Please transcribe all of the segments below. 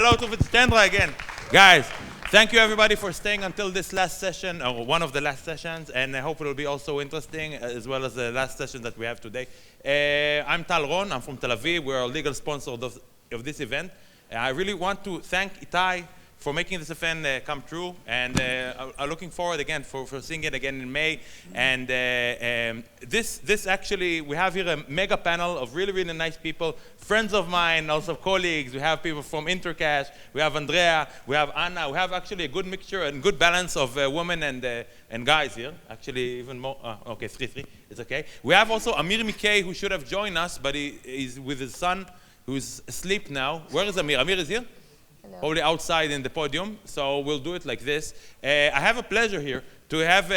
hello to Fitzchandra again. Guys, thank you everybody for staying until this last session, or one of the last sessions, and I hope it will be also interesting, as well as the last session that we have today. I'm Tal Ron, I'm from Tel Aviv. We're a legal sponsor of this event. I really want to thank Itai for making this event come true, and I'm looking forward again for seeing it again in May. And this actually, we have here a mega panel of really, really nice people, friends of mine, also colleagues. We have people from Intercash, we have Andrea, we have Anna. We have actually a good mixture and good balance of women and guys here. Actually, even more, okay, 3-3, it's okay. We have also Amir Mikay, who should have joined us, but he's with his son, who's asleep now. Where is Amir? Amir is here? Hello. Probably outside in the podium, so we'll do it like this. I have a pleasure here to have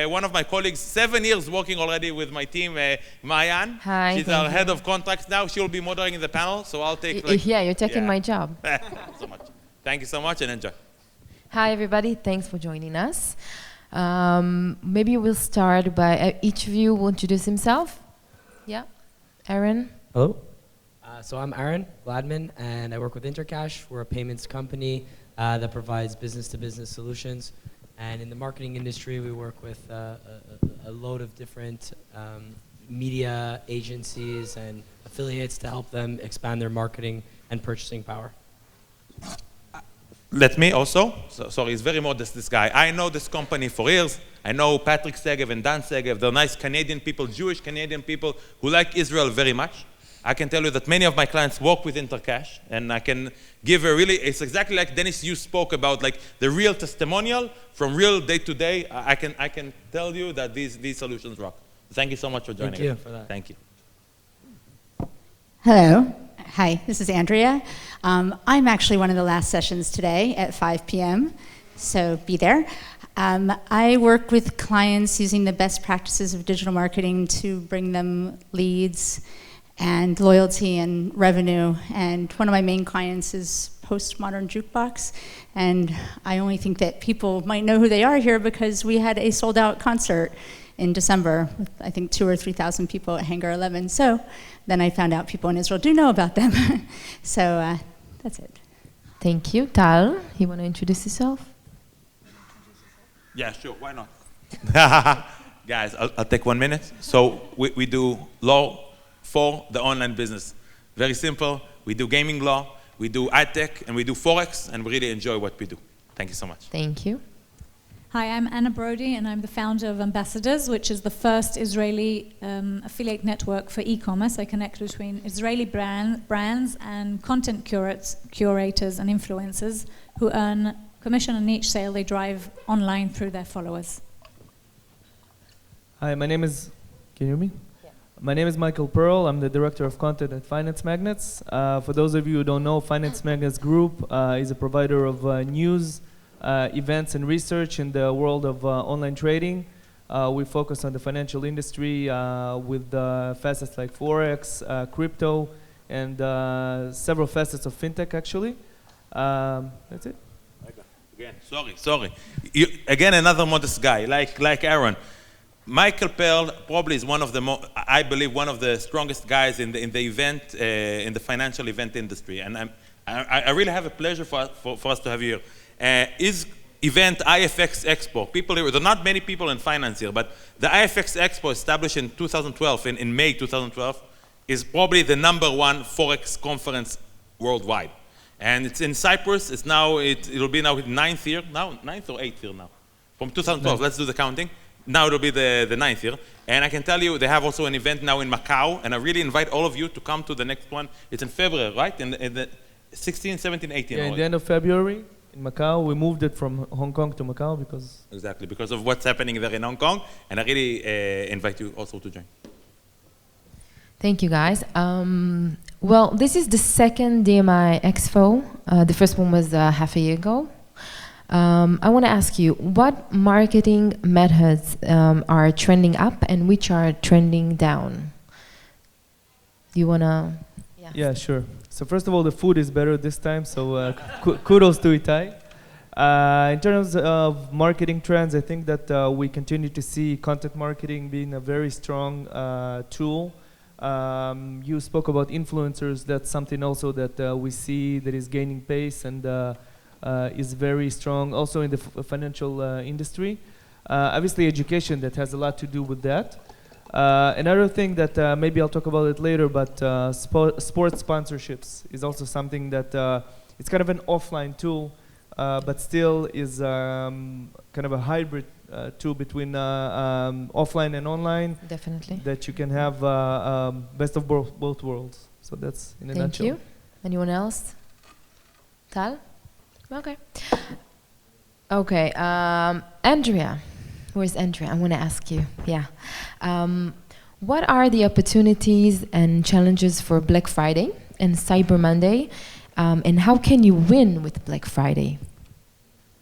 one of my colleagues, 7 years working already with my team, Mayan. Hi. She's our head of contracts now. She'll be moderating the panel, so I'll take yeah, you're taking my job. So much. Thank you so much and enjoy. Hi, everybody. Thanks for joining us. Maybe we'll start by each of you will introduce himself. Yeah. Aaron. Hello. So I'm Aaron Gladman, and I work with Intercash. We're a payments company that provides business-to-business solutions. And in the marketing industry, we work with a load of different media agencies and affiliates to help them expand their marketing and purchasing power. Let me also, sorry, he's very modest, this guy. I know this company for years. I know Patrick Segev and Dan Segev. They're nice Canadian people, Jewish Canadian people who like Israel very much. I can tell you that many of my clients work with Intercash, and I can give a really, it's exactly like Dennis, you spoke about, like the real testimonial from real day to day. I can tell you that these solutions rock. Thank you so much for joining us. Thank you for that. Thank you. Hello. Hi, this is Andrea. I'm actually one of the last sessions today at 5 p.m., so be there. I work with clients using the best practices of digital marketing to bring them leads and loyalty and revenue. And one of my main clients is Postmodern Jukebox. And I only think that people might know who they are here because we had a sold out concert in December with, I think, 2,000 or 3,000 people at Hangar 11. So then I found out people in Israel do know about them. So that's it. Thank you. Tal, you want to introduce yourself? Yeah, sure, why not? Guys, I'll take 1 minute. So we do law for the online business. Very simple. We do gaming law, we do ad tech, and we do Forex, and we really enjoy what we do. Thank you so much. Thank you. Hi, I'm Anna Brody, and I'm the founder of Ambassadors, which is the first Israeli affiliate network for e-commerce. I connect between Israeli brands and content curators and influencers who earn commission on each sale they drive online through their followers. Hi, my name is, can you hear me? My name is Michael Pearl. I'm the Director of Content at Finance Magnets. For those of you who don't know, Finance Magnets Group is a provider of news, events, and research in the world of online trading. We focus on the financial industry with facets like Forex, crypto, and several facets of fintech, actually. That's it. Again, sorry. Again, another modest guy, like Aaron. Michael Pearl probably is one of the I believe one of the strongest guys in the event, in the financial event industry, and I really have a pleasure for us to have you here. His event, IFX Expo, people here, there are not many people in finance here, but the IFX Expo, established in 2012, in May 2012, is probably the #1 Forex conference worldwide. And it's in Cyprus. It's now, it'll be now 9th year, now 9th or 8th year now, from 2012. Let's do the counting. Now it'll be the 9th year. And I can tell you, they have also an event now in Macau, and I really invite all of you to come to the next one. It's in February, right? In the 16, 17, 18. Yeah, in the end of February in Macau. We moved it from Hong Kong to Macau because... Exactly, because of what's happening there in Hong Kong. And I really invite you also to join. Thank you, guys. Well, this is the second DMI Expo. The first one was half a year ago. I want to ask you, what marketing methods are trending up and which are trending down? Do you want to? Yeah, sure. So first of all, the food is better this time, so kudos to Itai. In terms of marketing trends, I think that we continue to see content marketing being a very strong tool You spoke about influencers. That's something also that we see that is gaining pace and is very strong also in the financial industry. Obviously education, that has a lot to do with that. Another thing that maybe I'll talk about it later, but sports sponsorships is also something that it's kind of an offline tool, but still is kind of a hybrid tool between offline and online. Definitely. That you can have best of both worlds. So that's in a nutshell. Thank you. Anyone else? Tal? Okay. Okay. Andrea. Where's Andrea? I want to ask you. Yeah. What are the opportunities and challenges for Black Friday and Cyber Monday? And how can you win with Black Friday?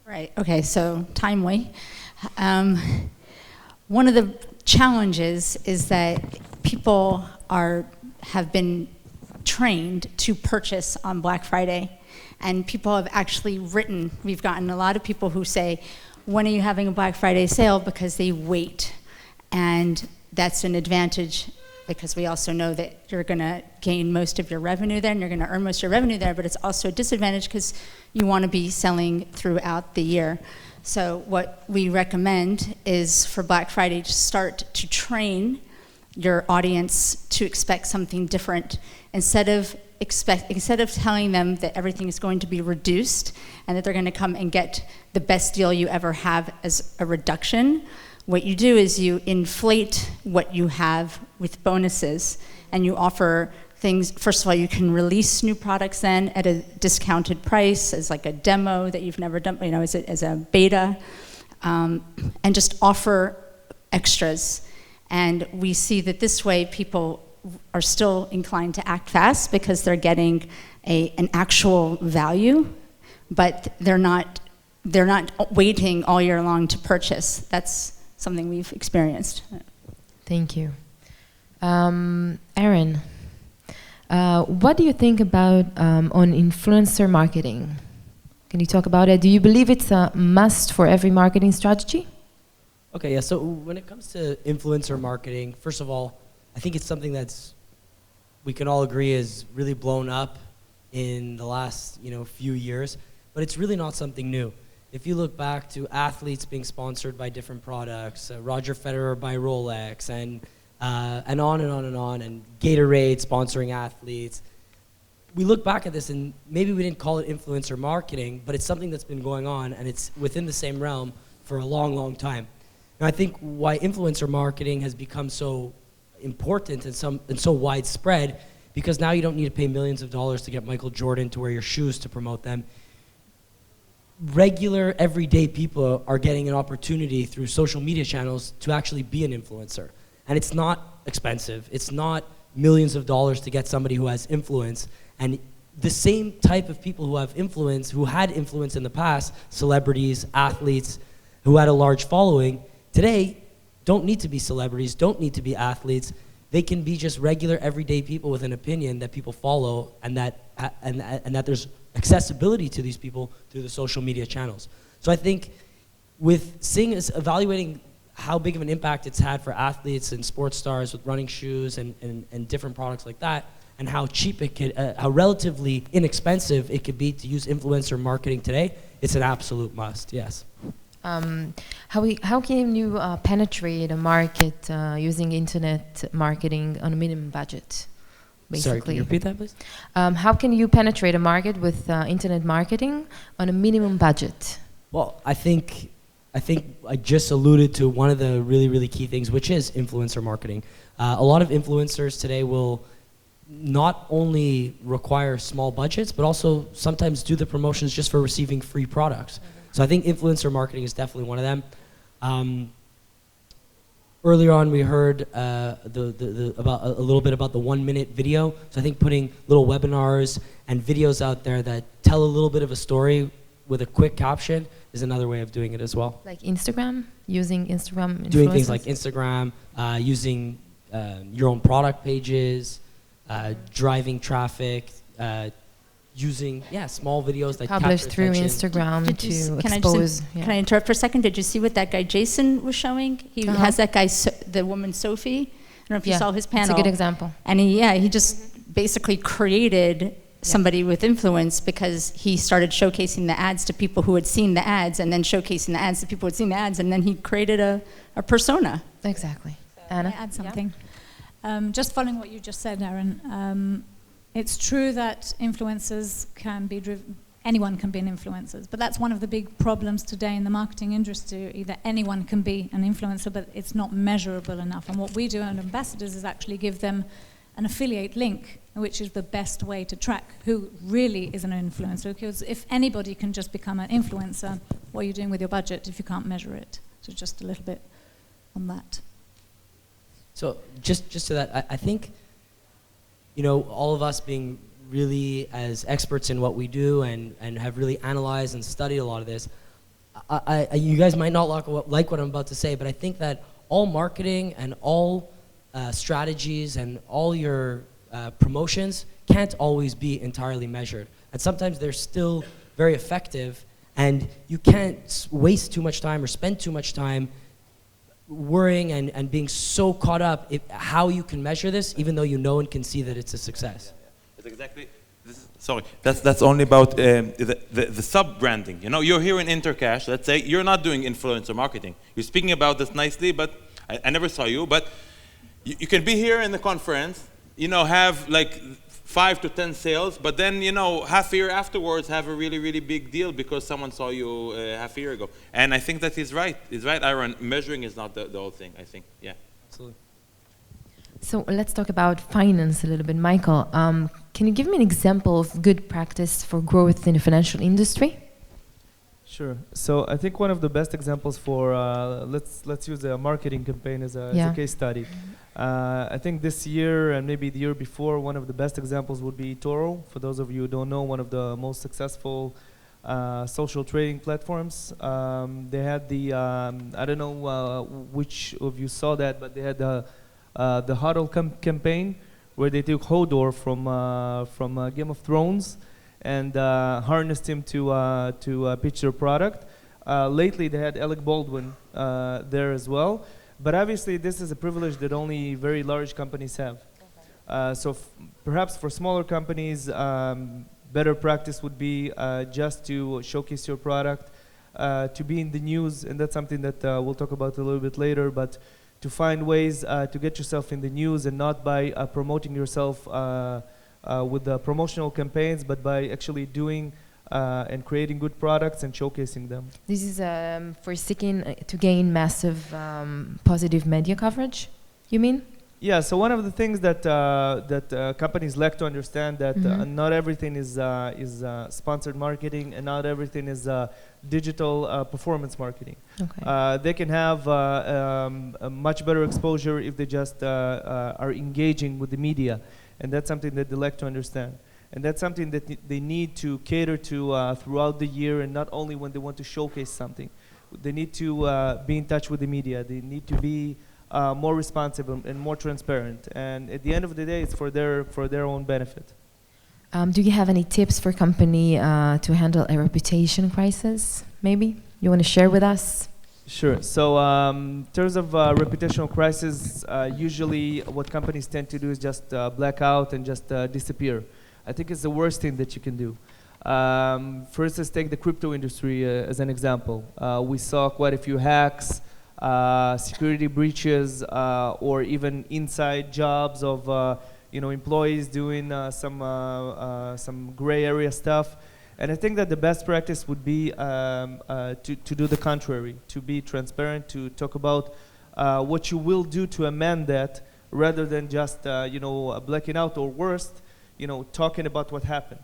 Right. Okay. So timely. One of the challenges is that people have been trained to purchase on Black Friday, and people have actually written. We've gotten a lot of people who say, "When are you having a Black Friday sale?" because they wait, and that's an advantage because we also know that you're going to gain most of your revenue there and you're going to earn most of your revenue there, but it's also a disadvantage because you want to be selling throughout the year. So what we recommend is for Black Friday to start to train your audience to expect something different. Instead of telling them that everything is going to be reduced and that they're going to come and get the best deal you ever have as a reduction, what you do is you inflate what you have with bonuses, and you offer things. First of all, you can release new products then at a discounted price as like a demo that you've never done, as a beta, and just offer extras. And we see that this way people are still inclined to act fast because they're getting an actual value, but they're not waiting all year long to purchase. That's something we've experienced. Thank you. Aaron, what do you think about on influencer marketing? Can you talk about it? Do you believe it's a must for every marketing strategy? Okay, yeah, so when it comes to influencer marketing, first of all, I think it's something we can all agree is really blown up in the last few years, but it's really not something new. If you look back to athletes being sponsored by different products, Roger Federer by Rolex, and on and on and on, and Gatorade sponsoring athletes, we look back at this and maybe we didn't call it influencer marketing, but it's something that's been going on and it's within the same realm for a long, long time. And I think why influencer marketing has become so important and so widespread, because now you don't need to pay millions of dollars to get Michael Jordan to wear your shoes to promote them. Regular, everyday people are getting an opportunity through social media channels to actually be an influencer. And it's not expensive. It's not millions of dollars to get somebody who has influence. And the same type of people who have influence, who had influence in the past, celebrities, athletes, who had a large following, today don't need to be celebrities, don't need to be athletes. They can be just regular, everyday people with an opinion that people follow, and that there's accessibility to these people through the social media channels. So I think with evaluating how big of an impact it's had for athletes and sports stars with running shoes and different products like that, and how cheap it could, how relatively inexpensive it could be to use influencer marketing today, it's an absolute must, yes. How can you penetrate a market using internet marketing on a minimum budget? Basically. Sorry, can you repeat that, please? How can you penetrate a market with internet marketing on a minimum budget? Well, I think I just alluded to one of the really, really key things, which is influencer marketing. A lot of influencers today will not only require small budgets, but also sometimes do the promotions just for receiving free products. So I think influencer marketing is definitely one of them. Earlier on, we heard about a little bit about the 1-minute video. So I think putting little webinars and videos out there that tell a little bit of a story with a quick caption is another way of doing it as well. Like Instagram, using Instagram influencers? Doing things like Instagram, using your own product pages, driving traffic, using small videos that published through attention. Instagram to expose. Can I interrupt for a second? Did you see what that guy Jason was showing? He has that guy, the woman Sophie, don't know if you saw his panel. It's a good example. And he just basically created somebody with influence because he started showcasing the ads to people who had seen the ads, and then showcasing the ads to people who had seen the ads, and then he created a persona. Exactly. Anna? Can I add something? Just following what you just said, Aaron, it's true that influencers can be driven, anyone can be an influencer, but that's one of the big problems today in the marketing industry. Either anyone can be an influencer, but it's not measurable enough. And what we do at Ambassadors is actually give them an affiliate link, which is the best way to track who really is an influencer. Because if anybody can just become an influencer, what are you doing with your budget if you can't measure it? So just a little bit on that. So just to that, I think, you know, all of us being really as experts in what we do and have really analyzed and studied a lot of this, you guys might not like what I'm about to say, but I think that all marketing and all strategies and all your promotions can't always be entirely measured. And sometimes they're still very effective, and you can't waste too much time or spend too much time worrying and being so caught up how you can measure this, even though you know and can see that it's a success. It's exactly. That's only about the sub-branding. You know, you're here in Intercash. Let's say you're not doing influencer marketing. You're speaking about this nicely, but I never saw you. But you can be here in the conference. You know, have like 5 to 10 sales, but then, you know, half a year afterwards have a really, really big deal because someone saw you half a year ago. And I think that he's right. He's right, Aaron. Measuring is not the whole thing, I think. Yeah. Absolutely. So let's talk about finance a little bit. Michael, can you give me an example of good practice for growth in the financial industry? Sure. So I think one of the best examples for, let's use a marketing campaign as a case study. I think this year and maybe the year before, one of the best examples would be Toro. For those of you who don't know, one of the most successful social trading platforms. They had the, I don't know which of you saw that, but they had the Huddle campaign where they took Hodor from Game of Thrones and harnessed him to pitch their product. Lately, they had Alec Baldwin there as well. But obviously, this is a privilege that only very large companies have. So perhaps for smaller companies, better practice would be just to showcase your product, to be in the news, and that's something that we'll talk about a little bit later, but to find ways to get yourself in the news, and not by promoting yourself with the promotional campaigns, but by actually doing and creating good products and showcasing them. This is for seeking to gain massive positive media coverage, you mean? Yeah, so one of the things that companies lack to understand that not everything is sponsored marketing, and not everything is digital performance marketing. Okay. They can have a much better exposure if they just are engaging with the media, and that's something that they lack to understand. And that's something that they need to cater to throughout the year, and not only when they want to showcase something. They need to be in touch with the media. They need to be more responsive and more transparent. And at the end of the day, it's for their own benefit. Do you have any tips for company to handle a reputation crisis, maybe? You want to share with us? Sure. So in terms of reputational crisis, usually what companies tend to do is just black out and just disappear. I think it's the worst thing that you can do. For instance, take the crypto industry as an example. We saw quite a few hacks, security breaches, or even inside jobs of employees doing some gray area stuff. And I think that the best practice would be to do the contrary, to be transparent, to talk about what you will do to amend that, rather than just blacking out, or worst, talking about what happened.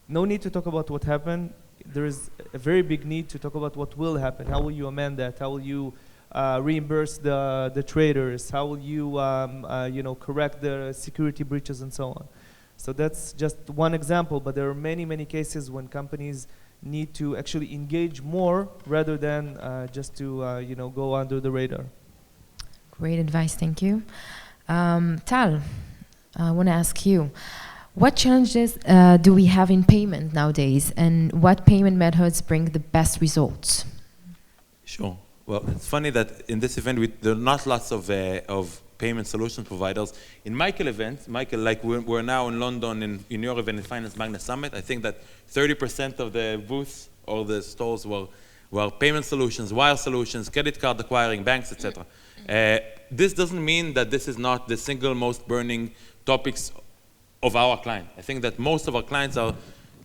No need to talk about what happened. There is a very big need to talk about what will happen. How will you amend that? How will you reimburse the traders? How will you correct the security breaches and so on? So that's just one example, but there are many, many cases when companies need to actually engage more rather than just to go under the radar. Great advice, thank you. Tal, I want to ask you, what challenges do we have in payment nowadays, and what payment methods bring the best results? Sure. Well, it's funny that in this event there are not lots of payment solution providers. In Michael events, Michael, like we're now in London in your event in Finance Magnet Summit, I think that 30% of the booths or the stalls were payment solutions, wire solutions, credit card acquiring, banks, etc. This doesn't mean that this is not the single most burning topics of our client. I think that most of our clients are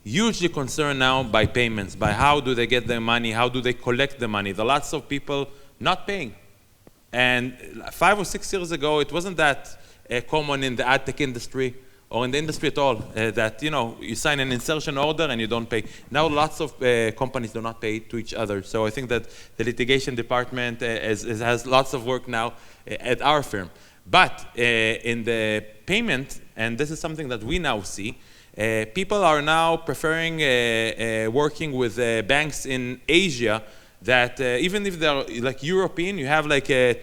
hugely concerned now by payments, by how do they get their money, how do they collect the money. There are lots of people not paying. And 5 or 6 years ago, it wasn't that common in the ad tech industry or in the industry at all, that you sign an insertion order and you don't pay. Now lots of companies do not pay to each other. So I think that the litigation department has lots of work now at our firm. But in the payment, and this is something that we now see, people are now preferring working with banks in Asia that even if they're like European, you have like a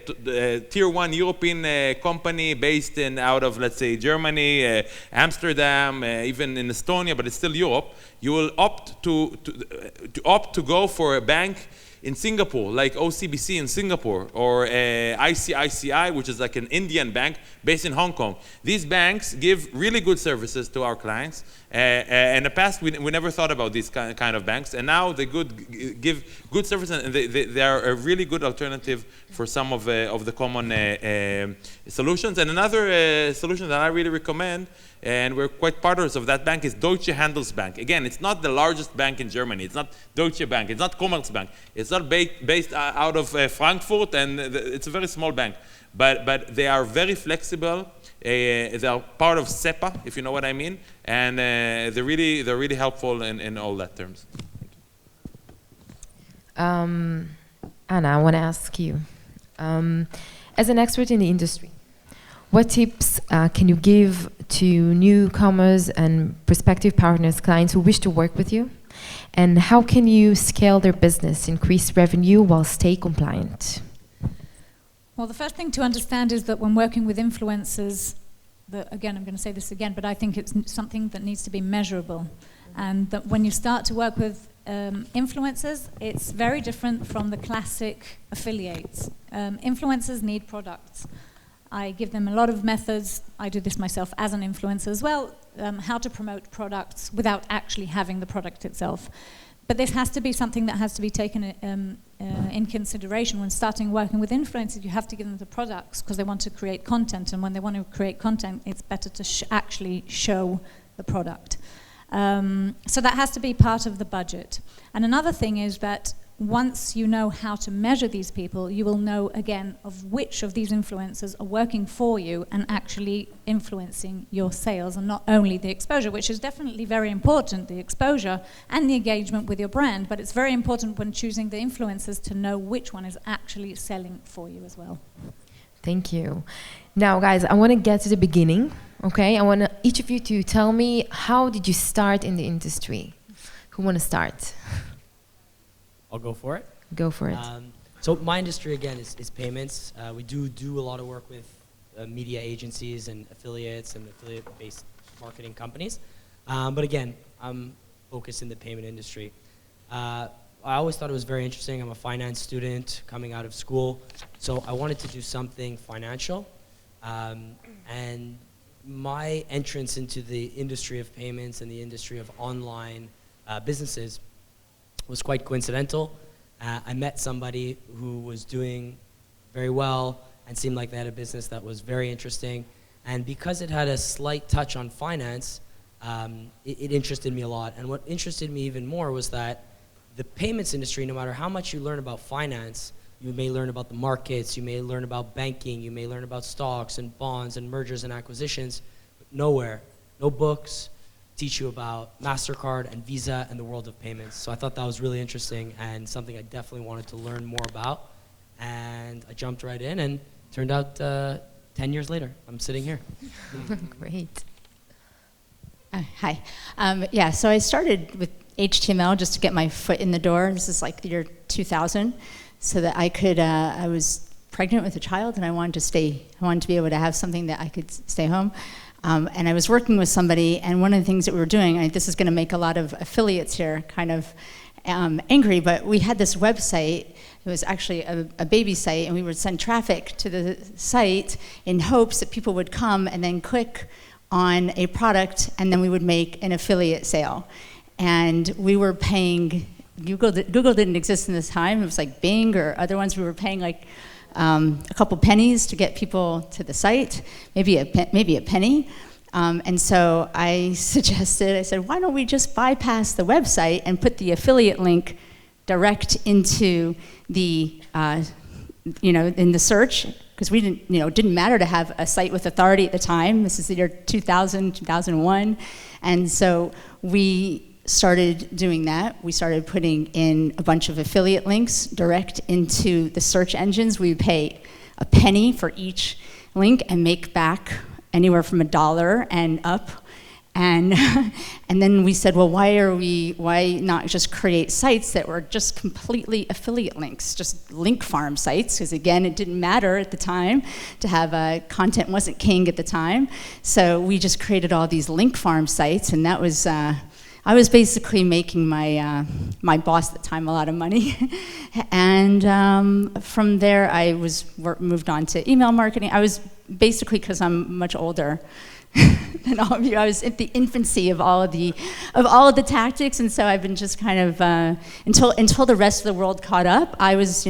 tier 1 European company based out of, let's say, Germany, Amsterdam, even in Estonia, but it's still Europe. You will opt to go for a bank in Singapore, like OCBC in Singapore, or ICICI, which is like an Indian bank based in Hong Kong. These banks give really good services to our clients. In the past, we never thought about these kind of banks, and now they give good services, and they are a really good alternative for some of the common solutions. And another solution that I really recommend, and we're quite partners of that bank, is Deutsche Handelsbank. Again, it's not the largest bank in Germany. It's not Deutsche Bank. It's not Commerzbank. It's not based out of Frankfurt, and it's a very small bank. But they are very flexible. They are part of SEPA, if you know what I mean, and they're really helpful in all that terms. Anna, I want to ask you, as an expert in the industry, what tips can you give to newcomers and prospective partners, clients who wish to work with you? And how can you scale their business, increase revenue while stay compliant? Well, the first thing to understand is that when working with influencers, again, I'm going to say this again, but I think it's something that needs to be measurable. And that when you start to work with influencers, it's very different from the classic affiliates. Influencers need products. I give them a lot of methods. I do this myself as an influencer as well, how to promote products without actually having the product itself. But this has to be something that has to be taken in consideration. When starting working with influencers, you have to give them the products because they want to create content. And when they want to create content, it's better to actually show the product. So that has to be part of the budget. And another thing is that once you know how to measure these people, you will know, again, of which of these influencers are working for you and actually influencing your sales, and not only the exposure, which is definitely very important, the exposure and the engagement with your brand, but it's very important when choosing the influencers to know which one is actually selling for you as well. Thank you. Now, guys, I want to get to the beginning, okay? I want each of you to tell me, how did you start in the industry? Who want to start? I'll go for it. Go for it. So my industry, again, is payments. We do a lot of work with media agencies and affiliates and affiliate-based marketing companies. But again, I'm focused in the payment industry. I always thought it was very interesting. I'm a finance student coming out of school, so I wanted to do something financial. And my entrance into the industry of payments and the industry of online businesses was quite coincidental. I met somebody who was doing very well and seemed like they had a business that was very interesting. And because it had a slight touch on finance, it interested me a lot. And what interested me even more was that the payments industry, no matter how much you learn about finance, you may learn about the markets, you may learn about banking, you may learn about stocks and bonds and mergers and acquisitions, but nowhere, no books, teach you about MasterCard and Visa and the world of payments. So I thought that was really interesting and something I definitely wanted to learn more about. And I jumped right in, and turned out 10 years later, I'm sitting here. Great. Hi. Yeah, so I started with HTML just to get my foot in the door. This is like the year 2000, so that I could, I was pregnant with a child and I wanted to be able to have something that I could stay home. And I was working with somebody, and one of the things that we were doing, this is going to make a lot of affiliates here kind of angry, but we had this website It was actually a baby site, and we would send traffic to the site in hopes that people would come and then click on a product, and then we would make an affiliate sale. And we were paying, Google didn't exist in this time, it was like Bing or other ones, we were paying like a couple pennies to get people to the site, maybe a penny. And so I suggested, I said, why don't we just bypass the website and put the affiliate link direct into the, in the search, because we didn't, it didn't matter to have a site with authority at the time. This is the year 2000, 2001. And so we started doing that. We started putting in a bunch of affiliate links direct into the search engines. We would pay a penny for each link and make back anywhere from $1 and up. And then we said, well, why not just create sites that were just completely affiliate links, just link farm sites, because again, it didn't matter at the time to have content wasn't king at the time. So we just created all these link farm sites, and that was, I was basically making my boss at the time a lot of money. And from there, I moved on to email marketing. I was basically, because I'm much older than all of you, I was at the infancy of all of the tactics, and so I've been just kind of until the rest of the world caught up. I was,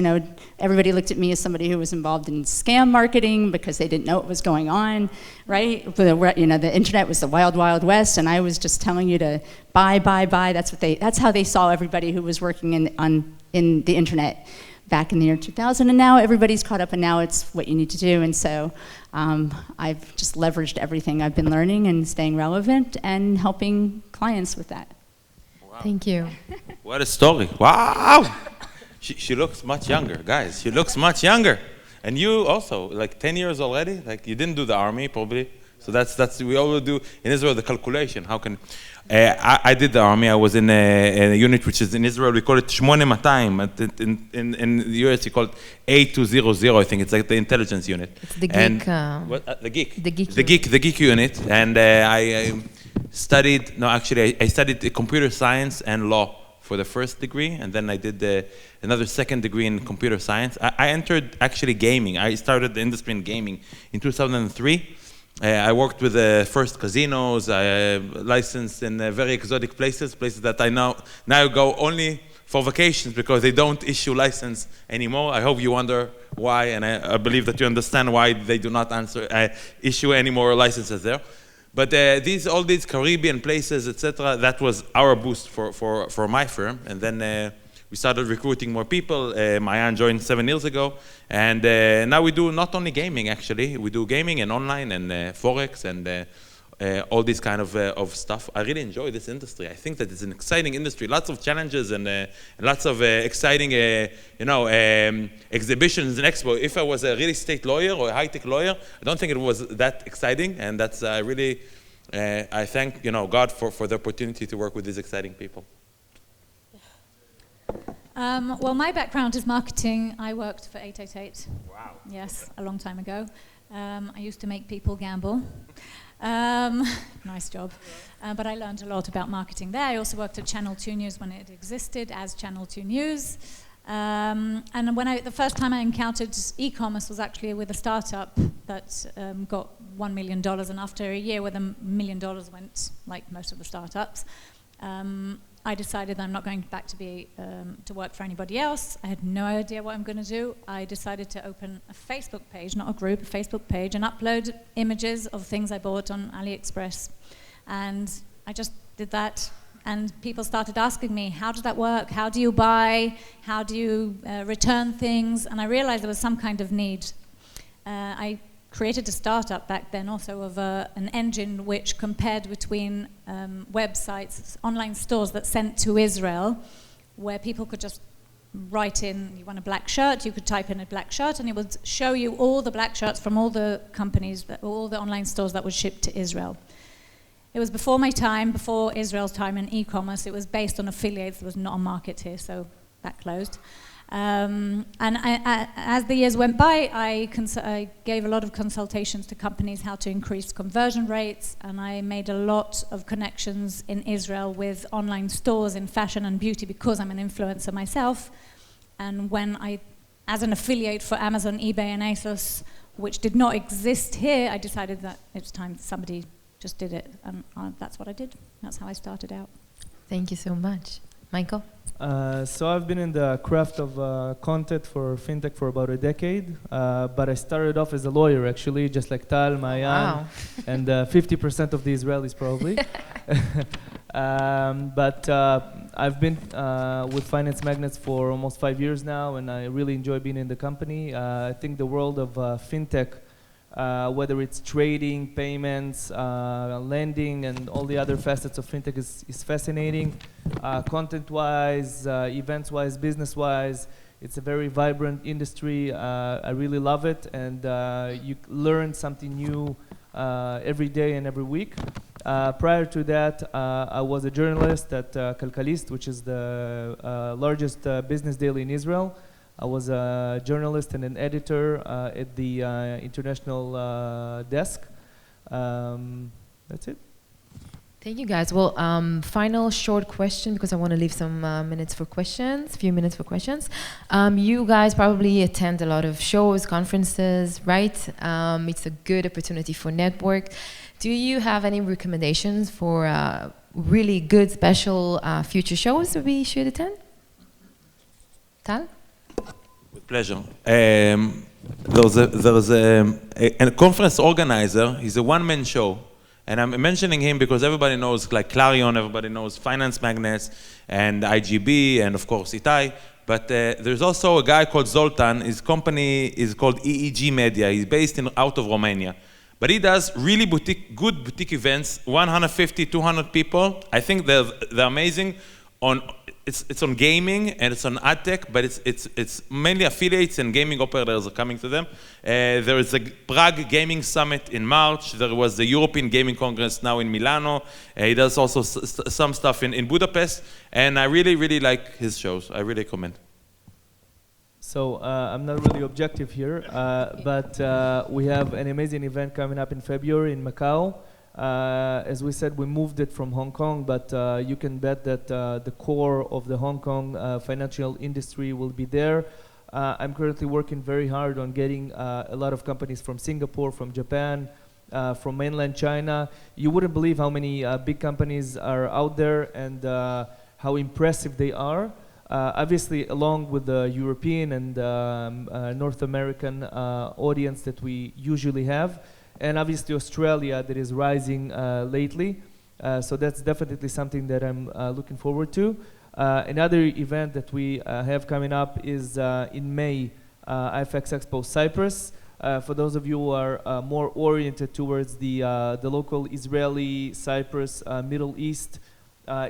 everybody looked at me as somebody who was involved in scam marketing because they didn't know what was going on, right? The internet was the wild, wild west, and I was just telling you to buy. That's how they saw everybody who was working in the internet back in the year 2000, and now everybody's caught up, and now it's what you need to do. And so I've just leveraged everything I've been learning and staying relevant and helping clients with that. Wow. Thank you. What a story. Wow. She looks much younger, guys. She looks much younger. And you also, like 10 years already? Like you didn't do the army, probably. So that's we always do in Israel, the calculation. How can I did the army. I was in a unit which is in Israel. We call it 8200. In the US, you call it A200. I think it's like the intelligence unit. It's the geek. The geek unit. And I studied. No, actually, I studied computer science and law for the first degree, and then I did another second degree in computer science. I entered actually gaming. I started the industry in gaming in 2003. I worked with the first casinos. I licensed in very exotic places that I now go only for vacations because they don't issue license anymore. I hope you wonder why, and I believe that you understand why they do not issue any more licenses there. But all these Caribbean places, etc., that was our boost for my firm. And then we started recruiting more people. Mayan joined 7 years ago. And now we do not only gaming, actually. We do gaming and online and Forex and all this kind of stuff. I really enjoy this industry. I think that it's an exciting industry. Lots of challenges and lots of exciting, exhibitions and expo. If I was a real estate lawyer or a high-tech lawyer, I don't think it was that exciting. And that's really, I thank God for the opportunity to work with these exciting people. Well, my background is marketing. I worked for 888. Wow. Yes, a long time ago. I used to make people gamble. Nice job. But I learned a lot about marketing there. I also worked at Channel 2 News when it existed as Channel 2 News. And the first time I encountered e-commerce was actually with a startup that got $1 million. And after a year where the $1 million went, like most of the startups, I decided I'm not going back to work for anybody else. I had no idea what I'm going to do. I decided to open a Facebook page, not a group, a Facebook page, and upload images of things I bought on AliExpress. And I just did that. And people started asking me, how does that work? How do you buy? How do you return things? And I realized there was some kind of need. I created a startup back then also of an engine which compared between websites, online stores that sent to Israel, where people could just write in, you want a black shirt, you could type in a black shirt, and it would show you all the black shirts from all the companies, all the online stores that would ship to Israel. It was before my time, before Israel's time in e-commerce. It was based on affiliates. There was not a market here, so that closed. And as the years went by, I gave a lot of consultations to companies how to increase conversion rates, and I made a lot of connections in Israel with online stores in fashion and beauty because I'm an influencer myself. And when as an affiliate for Amazon, eBay, and ASOS, which did not exist here, I decided that it was time somebody just did it. And that's what I did. That's how I started out. Thank you so much. Michael? So I've been in the craft of content for fintech for about a decade, but I started off as a lawyer, actually, just like Tal, Mayan, Wow. and 50% of the Israelis probably. But I've been with Finance Magnets for almost 5 years now, and I really enjoy being in the company. I think the world of fintech, whether it's trading, payments, lending, and all the other facets of fintech is fascinating. Content-wise, events-wise, business-wise, it's a very vibrant industry. I really love it, and you learn something new every day and every week. Prior to that, I was a journalist at Kalkalist, which is the largest business daily in Israel. I was a journalist and an editor at the international desk. That's it. Thank you, guys. Well, final short question, because I want to leave some minutes for questions, few minutes for questions. You guys probably attend a lot of shows, conferences, right? It's a good opportunity for network. Do you have any recommendations for really good, special future shows that we should attend? Tal? With pleasure. There's a conference organizer. He's a one-man show. And I'm mentioning him because everybody knows, like Clarion, everybody knows Finance Magnets, and IGB, and of course Itai. But there's also a guy called Zoltan. His company is called EEG Media. He's based out of Romania. But he does really good boutique events, 150, 200 people. I think they're amazing. It's on gaming and it's on ad tech, but it's mainly affiliates and gaming operators are coming to them. There is a Prague Gaming Summit in March. There was the European Gaming Congress now in Milano. He does also some stuff in Budapest, and I really, really like his shows. I really recommend. So I'm not really objective here, but we have an amazing event coming up in February in Macau. As we said, we moved it from Hong Kong, but you can bet that the core of the Hong Kong financial industry will be there. I'm currently working very hard on getting a lot of companies from Singapore, from Japan, from mainland China. You wouldn't believe how many big companies are out there and how impressive they are. Obviously, along with the European and North American audience that we usually have. And obviously Australia that is rising lately. So that's definitely something that I'm looking forward to. Another event that we have coming up is in May, IFX Expo Cyprus. For those of you who are more oriented towards the local Israeli, Cyprus, Middle East,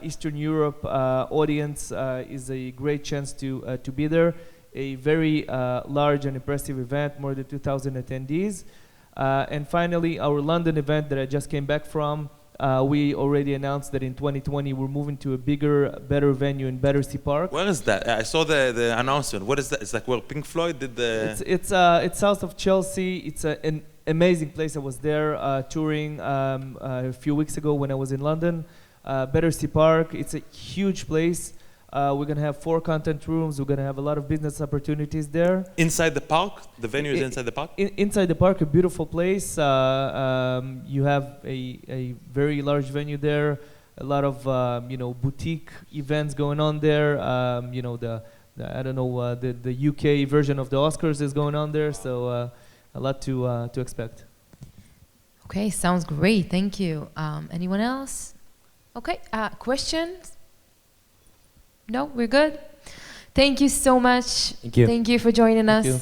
Eastern Europe audience is a great chance to be there. A very large and impressive event, more than 2,000 attendees. And finally, our London event that I just came back from, we already announced that in 2020 we're moving to a bigger, better venue in Battersea Park. Where is that? I saw the announcement. What is that? It's like where Pink Floyd did the... It's south of Chelsea. It's an amazing place. I was there touring a few weeks ago when I was in London. Battersea Park, it's a huge place. We're going to have 4 content rooms. We're going to have a lot of business opportunities there. Inside the park? The venue is inside the park? Inside the park, a beautiful place. You have a very large venue there. A lot of boutique events going on there. The UK version of the Oscars is going on there. So a lot to expect. Okay, sounds great. Thank you. Anyone else? Okay, questions? No, we're good. Thank you so much. Thank you. Thank you for joining us. Thank you.